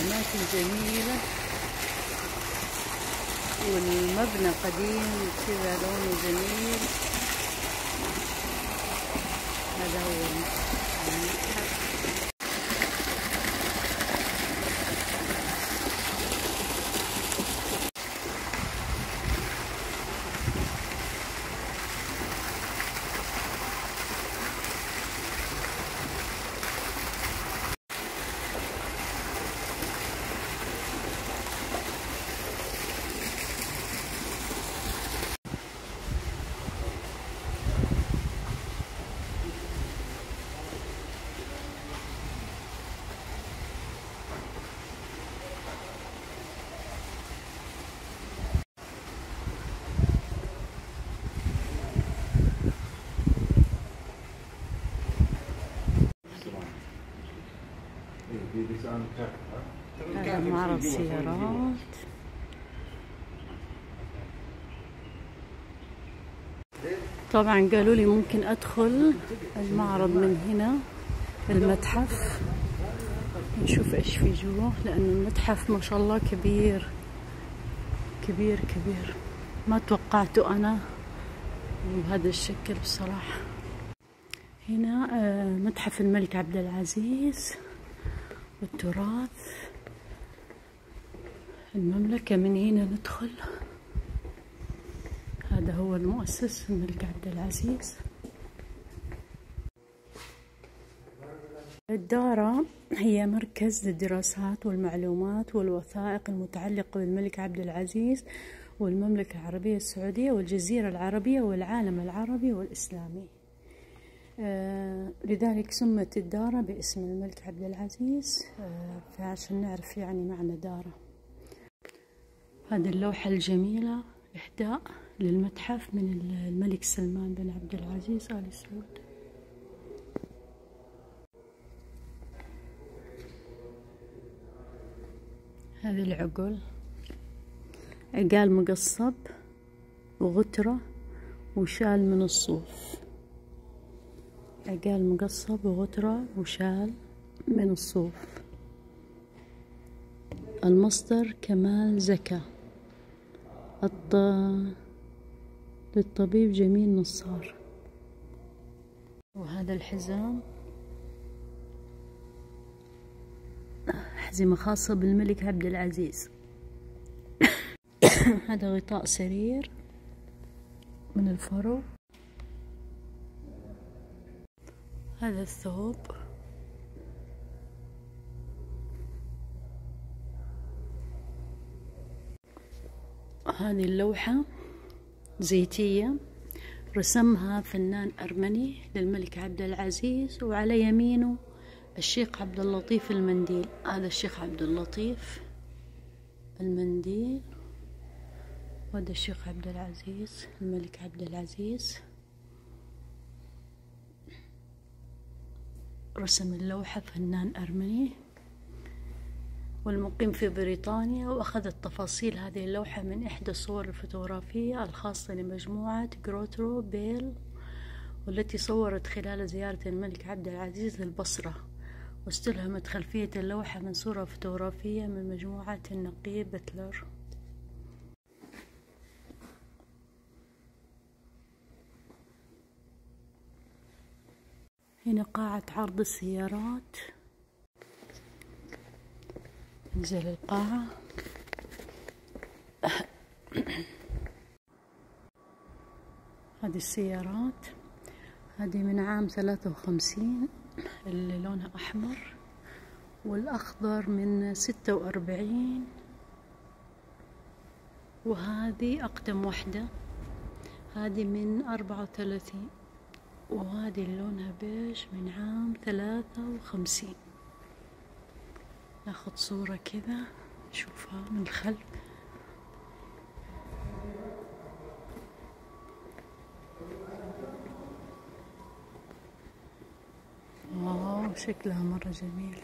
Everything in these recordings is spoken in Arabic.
أماكن جميلة، والمبنى قديم كذا لونه جميل. هذا هو المتحف. هذا معرض سيارات. طبعا قالوا لي ممكن ادخل المعرض من هنا المتحف نشوف ايش في جوا، لان المتحف ما شاء الله كبير كبير كبير، ما توقعته انا بهذا الشكل بصراحة. هنا متحف الملك عبد العزيز والتراث المملكة. من هنا ندخل. هذا هو المؤسس الملك عبد العزيز. الدارة هي مركز للدراسات والمعلومات والوثائق المتعلقة بالملك عبد العزيز والمملكة العربية السعودية والجزيرة العربية والعالم العربي والإسلامي. لذلك سمت الدارة باسم الملك عبد العزيز، فعشان نعرف يعني معنى دارة. هذه اللوحة الجميلة إهداء للمتحف من الملك سلمان بن عبد العزيز آل سعود. هذه العقل، عقال مقصب وغترة وشال من الصوف. عقال مقصب وغترة وشال من الصوف. المصدر كمال زكا للطبيب جميل نصار. وهذا الحزام أحزمة خاصة بالملك عبد العزيز. هذا غطاء سرير من الفرو. هذا الثوب. هذه اللوحة زيتية رسمها فنان أرمني للملك عبد العزيز، وعلى يمينه الشيخ عبد اللطيف المنديل. هذا الشيخ عبد اللطيف المنديل، وهذا الشيخ عبد العزيز الملك عبد العزيز. رسم اللوحة فنان أرمني والمقيم في بريطانيا، وأخذ التفاصيل هذه اللوحة من إحدى الصور الفوتوغرافية الخاصة لمجموعة جروترو بيل، والتي صورت خلال زيارة الملك عبد العزيز للبصرة، واستلهمت خلفية اللوحة من صورة فوتوغرافية من مجموعة النقيب بتلر. هنا قاعة عرض السيارات. ننزل القاعة. هذه السيارات، هذه من عام 53 اللي لونها أحمر، والأخضر من 46، وهذه أقدم وحدة هذه من 34، وهذه اللي لونها بيج من عام 53. ناخد صورة كذا نشوفها من الخلف. واو شكلها مرة جميل.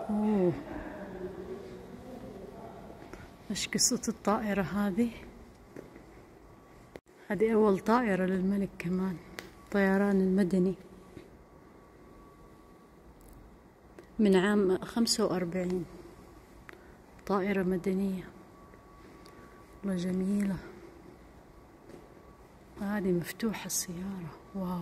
أوه. ما إيش قصة الطائرة هذه أول طائرة للملك كمان، الطيران المدني من عام 45، طائرة مدنية والله جميلة. هذه مفتوحة السيارة، واو.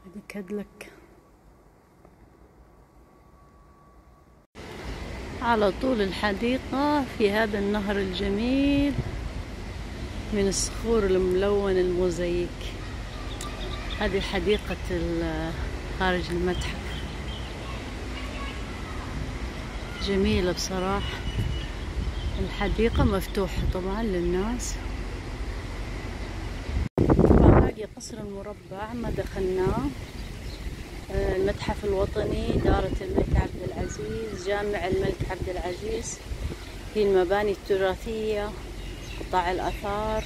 هذه كادلك. على طول الحديقة في هذا النهر الجميل من الصخور الملون الموزاييك. هذه حديقة خارج المتحف، جميلة بصراحة. الحديقة مفتوحة طبعا للناس. طبعا باقي قصر المربع ما دخلناه، المتحف الوطني، دارة الملك عبد العزيز، جامع الملك عبد العزيز، في المباني التراثية، قطع الآثار.